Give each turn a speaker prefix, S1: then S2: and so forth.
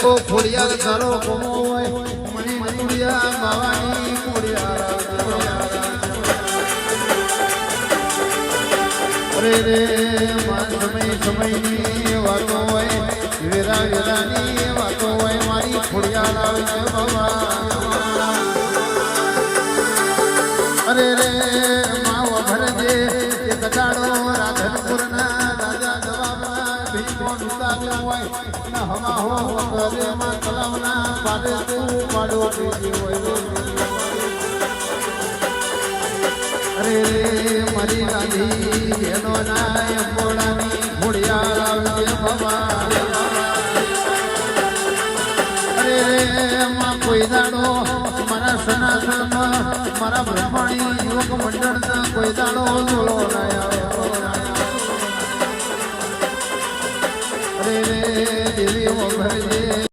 S1: ઓ ખોડિયાર તારો કોમો હોય મણી નતુડિયા બાવાની ખોડિયાર અરે રે સમયની વાતો હોય વેરા વેરાની વાતો હોય મારી ખોડિયાર આવે છે બાબા અરે રે માવો ભરજે એ કટાડો રાધનપુરના રાજા જવાબમાં ભીમો વિતાવ્યો હોય ના હવા હો કરે માં તલાવના પાડે તું પાડો બીજી હોય અરે રે મારી રાધી એનો નાય અંબોડાની ઘોડિયાર આવજે બાબા અરે રે માં કોઈ દાડો મારા સનાતનમાં મારા બ્રહ્માણી યુવક મંડળના કોઈ દાડો જોડો અરે રે દેવી ભરજે